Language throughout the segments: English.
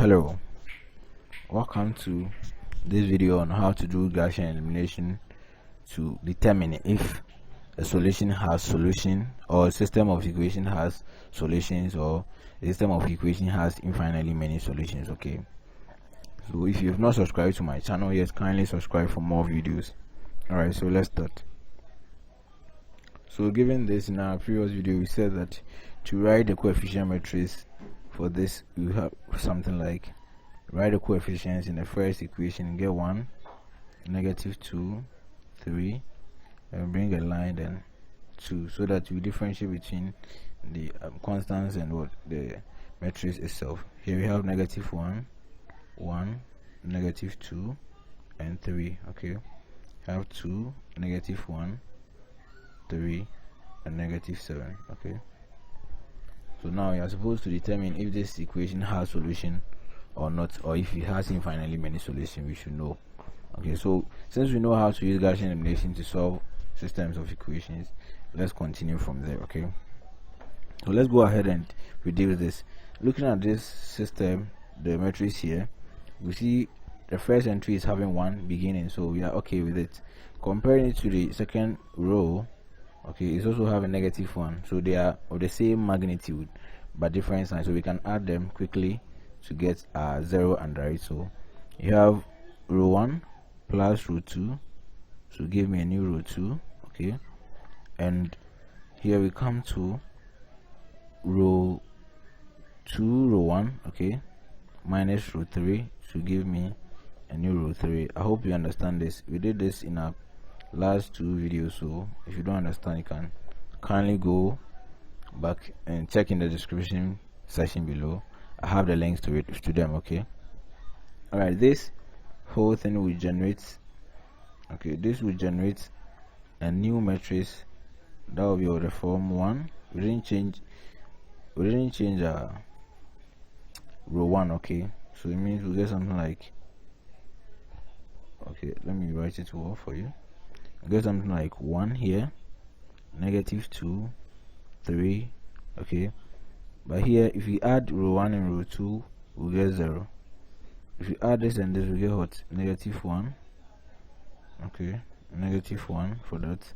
Hello, welcome to this video on how to do Gaussian elimination to determine if a solution has solution, or a system of equation has solutions, or a system of equation has infinitely many solutions. Okay, so if you've not subscribed to my channel yet, kindly subscribe for more videos. Alright, so let's start. So given this, in our previous video we said that to write the coefficient matrix for this, you have something like write the coefficients in the first equation, get 1, -2, 3, and bring a line, then 2, so that you differentiate between the constants and what the matrix itself. Here we have -1, 1, -2, and 3. Okay, have 2, -1, 3, and -7. Okay, so now you are supposed to determine if this equation has solution or not, or if it has infinitely many solutions. We should know. Okay, so since we know how to use Gaussian elimination to solve systems of equations, let's continue from there. Okay, so let's go ahead and reduce this. Looking at this system, the matrix here, we see the first entry is having 1 beginning, so we are okay with it. Comparing it to the second row, okay, it's also having -1, so they are of the same magnitude but different signs, so we can add them quickly to get 0 under it. So you have row 1 plus row 2, so give me a new row 2. Okay, and here we come to row 2, row 1, okay, minus row 3, so give me a new row 3. I hope you understand this. We did this in our last 2 videos, so if you don't understand, you can kindly go back and check in the description section below. I have the links to them. Okay, alright, this whole thing will generate, okay, this will generate a new matrix that will be of the form 1. We didn't change row 1. Okay, so it means we'll get something like, okay, let me write it all for you. We'll get something like 1 here, -2, 3. Okay, but here if we add row 1 and row 2, we'll get 0. If you add this and this, we get what? -1. Okay, -1 for that.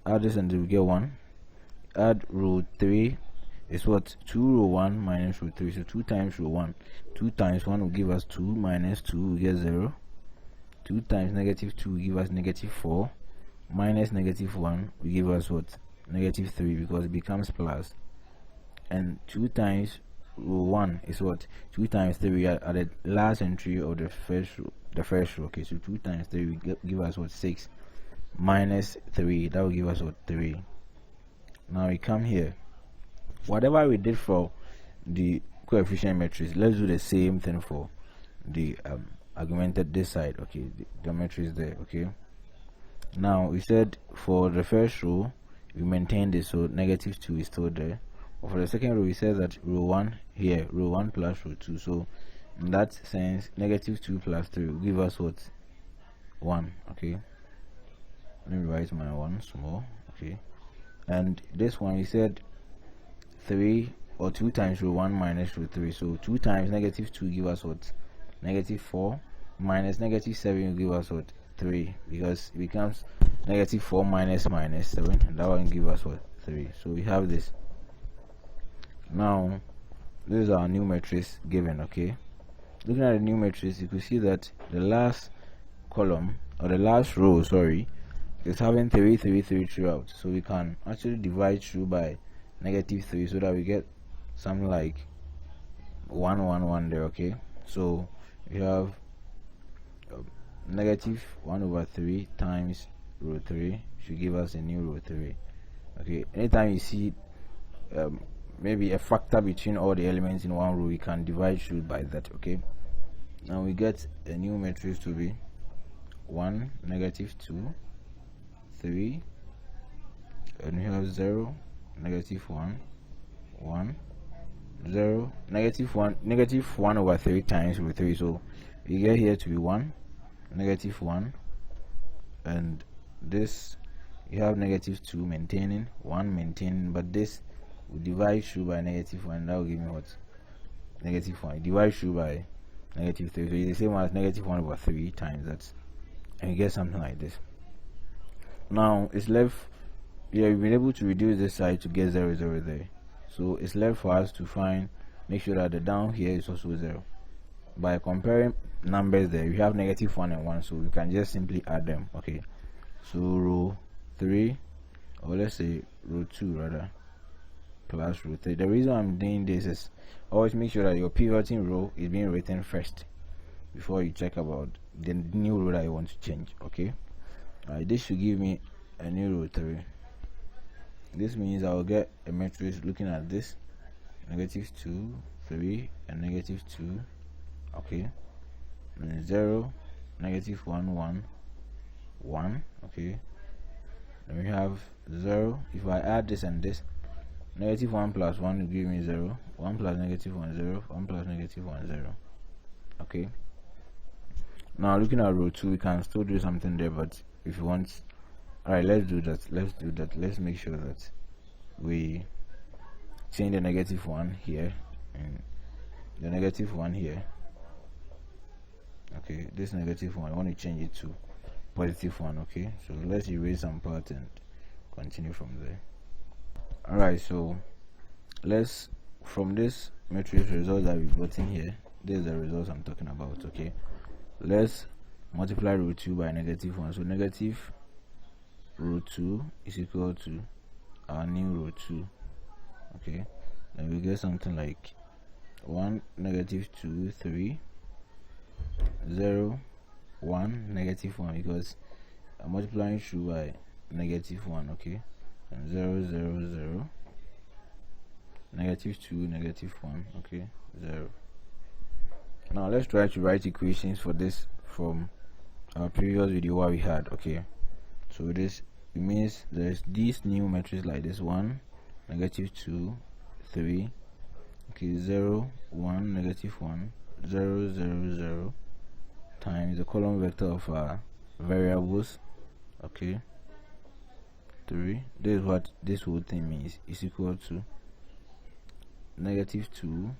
Add this and this, we get 1. Add row 3 is what? 2 row 1 minus row 3, so 2 times row 1. 2 times 1 will give us 2, minus 2 we get 0. 2 times -2 will give us -4, minus -1 will give us what? -3, because it becomes plus. And 2 times row 1 is what? 2 times 3, we are at the last entry of the first row. Okay, so 2 times 3 will give us what? 6, minus 3, that will give us what? 3. Now we come here, whatever we did for the coefficient matrix, let's do the same thing for the augmented this side. Okay, the matrix there. Okay, now we said for the first row we maintain this, so -2 is still there. But for the second row, we said that row 1 here, row 1 plus row 2, so in that sense -2 plus 3 will give us what? 1. Okay, let me write my 1 small. Okay, and this one we said 3 or 2 times row 1 minus row 3, so 2 times -2 give us what? -4, minus -7 will give us what? 3, because it becomes -4 minus -7, and that one give us what? 3. So we have this. Now this is our new matrix given. Okay, looking at the new matrix, you can see that the last column, or the last row, sorry, is having 3, 3, 3 throughout, so we can actually divide through by -3, so that we get something like 1, 1, 1 there. Okay, so we have -1/3 times row 3 should give us a new row 3. Okay, anytime you see maybe a factor between all the elements in one row, we can divide through by that. Okay, now we get a new matrix to be 1, -2, 3, and we have 0, -1, 1, 0, -1/3 times row 3, so we get here to be 1, -1, and this you have -2 maintaining, 1 maintaining, but this will divide through by -1, that will give me what? -1. Divide through by negative 3. So it's the same as negative 1 over 3 times that, and you get something like this. Now it's left, we've been able to reduce this side to get 0, 0 there. So it's left for us to make sure that the down here is also 0. By comparing numbers there, we have negative 1 and 1, so we can just simply add them. Okay, so row 3, or let's say row 2 rather, plus row 3. The reason I'm doing this is always make sure that your pivoting row is being written first before you check about the new row that you want to change. Okay, this should give me a new row 3. This means I will get a matrix looking at this: negative 2, 3, and negative 2. Okay, and 0, negative 1, 1, 1. Okay, then we have 0. If I add this and this, negative 1 plus 1 will give me 0. 1 plus negative 1, 0. 1 plus negative 1, 0. Okay, now looking at row 2, we can still do something there, but if you want, alright, let's do that. Let's make sure that we change the negative 1 here and the negative 1 here. Okay, this negative 1, I want to change it to positive 1. Okay, so let's erase some part and continue from there. Alright, so let's, from this matrix result that we've gotten here, this is the results I'm talking about. Okay, let's multiply row 2 by negative 1. So negative row 2 is equal to our new row 2. Okay, then we get something like 1, negative 2, 3, 0, 1, negative 1, because I'm multiplying through by negative 1. Okay, and 0, 0, 0, negative 2, negative 1. Okay, 0. Now let's try to write equations for this from our previous video what we had. Okay, so this, it means there's these new matrices like this: 1, negative 2, 3. Okay, 0, 1, negative 1, 0, 0, 0 times the column vector of our variables. Okay, 3. This is what this whole thing means, is equal to negative 2,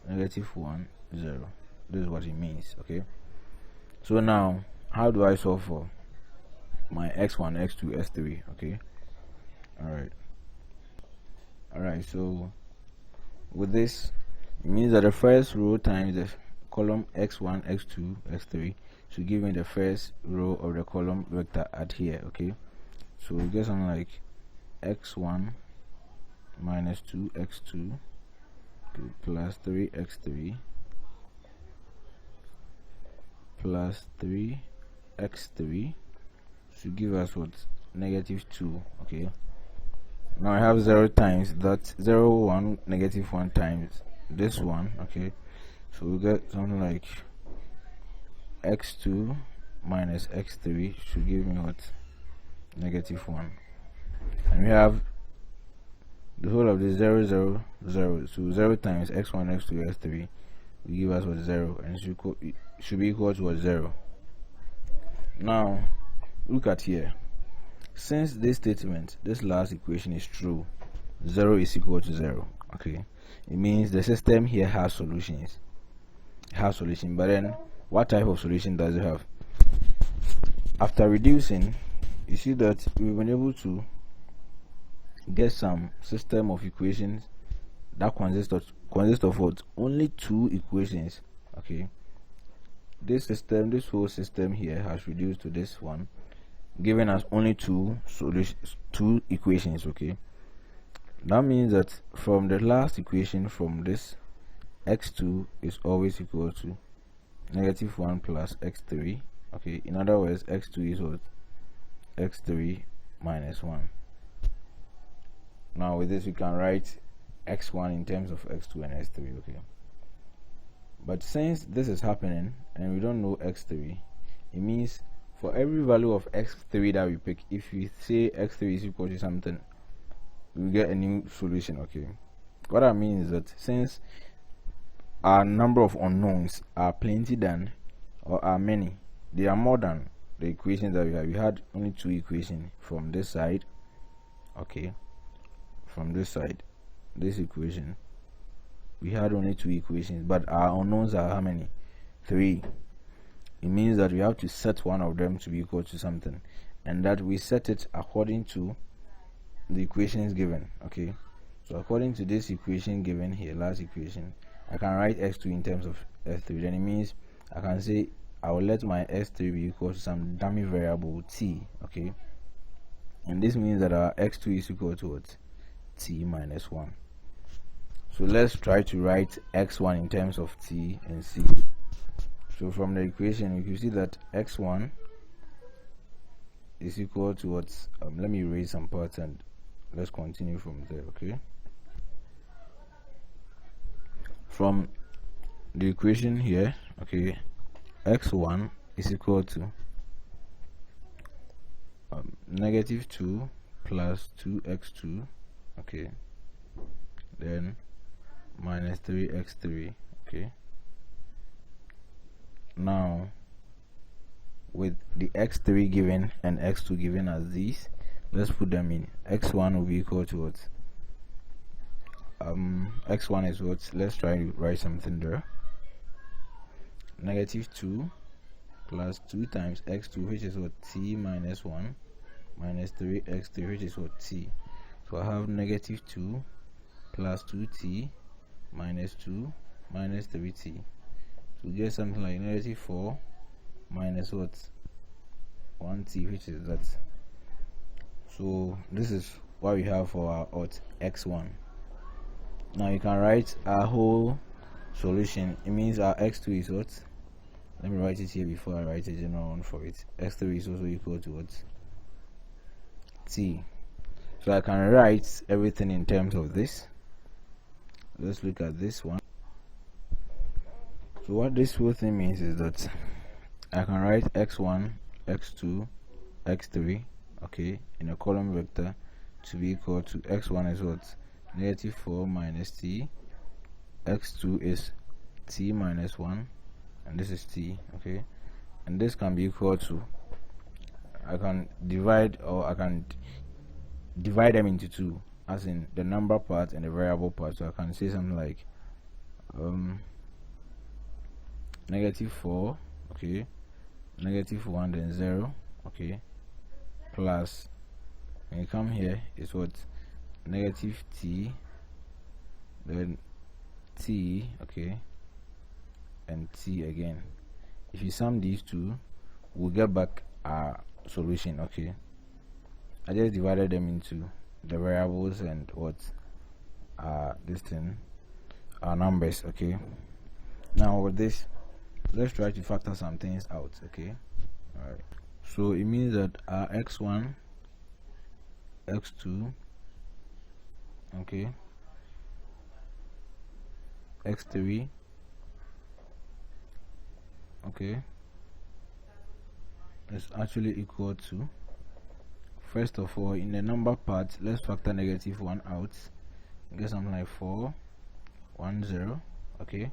negative 1, 0. This is what it means. Okay, so now how do I solve for my x1, x2, x3? Okay, alright, so with this, it means that the first row times the column x1, x2, x3 should give me the first row of the column vector at here. Okay, so we get something like x1 minus 2x2, okay, plus 3x3 plus 3x3 should give us what? Negative 2. Okay, now I have 0 times that, 0, 1, negative 1 times this one. Okay, so we get something like x2 minus x3 should give me what? Negative 1. And we have the whole of this 0, 0, 0. So 0 times x1, x2, x3 will give us what? 0, and it should be equal to what? 0. Now look at here. Since this statement, this last equation is true, 0 is equal to 0. Okay, it means the system here has solutions. It has solution, but then what type of solution does it have? After reducing, you see that we've been able to get some system of equations that consist of what? Only 2 equations. Okay, this whole system here has reduced to this one, giving us only 2 equations. Okay, that means that from the last equation, from this, x2 is always equal to negative 1 plus x3. Okay, in other words, x2 is what? x3 minus 1. Now with this, we can write x1 in terms of x2 and x3. Okay, but since this is happening and we don't know x3, it means for every value of x3 that we pick, if we say x3 is equal to something, we get a new solution. Okay, what I mean is that since our number of unknowns are plenty than, or are many, they are more than the equations that we have. We had only 2 equations from this side. Okay, from this side, this equation, we had only 2 equations, but our unknowns are how many? 3. It means that we have to set one of them to be equal to something, and that we set it according to the equations given. Okay, so according to this equation given here, last equation, I can write x2 in terms of s3. Then it means I can say I will let my s3 be equal to some dummy variable t. Okay, and this means that our x2 is equal to what? T minus 1. So let's try to write x1 in terms of t and c. So from the equation you can see that x1 is equal to what? Let me erase some parts and let's continue from there. Okay, from the equation here, okay, x1 is equal to negative 2 plus 2x2, okay, then minus 3x3. okay, now with the x3 given and x2 given as these, let's put them in. X1 will be equal to what? X1 is what? Let's try to write something there. Negative 2 plus 2 times x2, which is what? T minus 1, minus 3x3, which is what? T. So I have negative 2 plus 2t minus 2 minus 3t. So we get something like negative 4 minus what? 1t, which is that. So this is what we have for our x1. Now you can write our whole solution. It means our x2 is what? Let me write it here before I write a general one for it. x3 is also equal to what? T. So I can write everything in terms of this. Let's look at this one. So what this whole thing means is that I can write x1, x2, x3, okay, in a column vector to be equal to x1 is what? Negative 4 minus t, x2 is t minus 1, and this is t, okay, and this can be equal to, I can divide them into two, as in the number part and the variable part. So I can say something like negative 4, okay, negative 1, then 0, okay, plus, when you come here, is what? Negative t, then t, okay, and t again. If you sum these two, we'll get back our solution. Okay, I just divided them into the variables and what this thing are numbers. Okay, now with this, let's try to factor some things out. Okay, all right, so it means that our x1, x2, okay, x3, okay, is actually equal to, first of all, in the number part, let's factor negative 1 out, get something like 4, 1, 0, okay.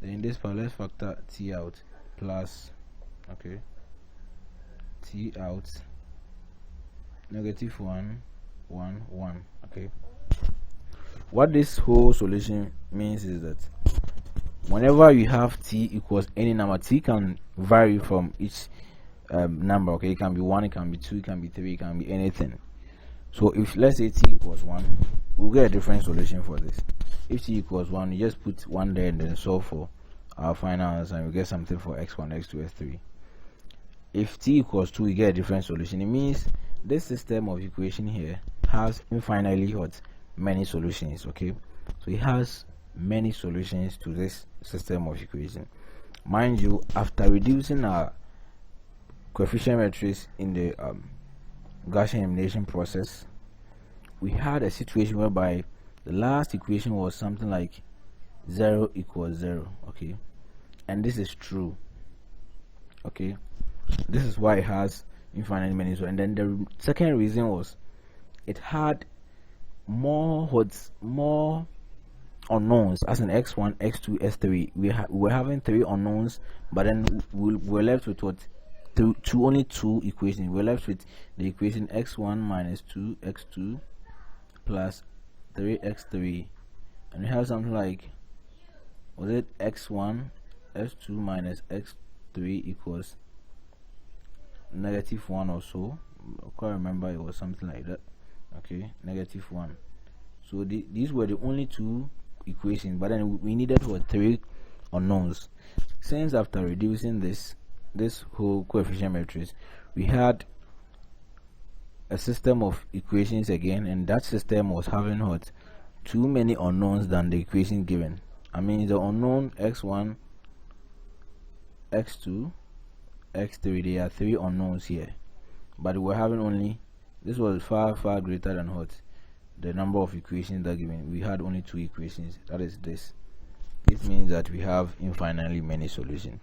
Then in this part, let's factor t out, plus, okay, t out, negative 1, 1, 1, okay. What this whole solution means is that whenever you have t equals any number, t can vary from each number. Okay, it can be 1, it can be 2, it can be 3, it can be anything. So if let's say t equals 1, we'll get a different solution for this. If t equals 1, you just put 1 there and then solve for our final answer, and we get something for x1, x2, x3. If t equals 2, we get a different solution. It means this system of equation here has infinitely many solutions. Okay, so it has many solutions to this system of equation. Mind you, after reducing our coefficient matrix in the Gaussian elimination process, we had a situation whereby the last equation was something like 0 equals 0. Okay, and this is true. Okay, this is why it has infinitely many. So, and then the second reason was it had more unknowns, as in x1, x2, s3. We were having 3 unknowns, but then we're left with what? Only 2 equations. We're left with the equation x1 minus 2x2 plus 3x3, and we have something like, was it x1 x2 minus x3 equals -1 or so. I can't remember, it was something like that. Okay, -1. So these were the only two equations, but then we needed for 3 unknowns. Since after reducing this whole coefficient matrix, we had a system of equations again, and that system was having what, too many unknowns than the equation given. I mean, the unknown x1, x2, x3, there are 3 unknowns here, but we're having only, this was far greater than what, the number of equations that given. We had only 2 equations, that is this. This means that we have infinitely many solutions.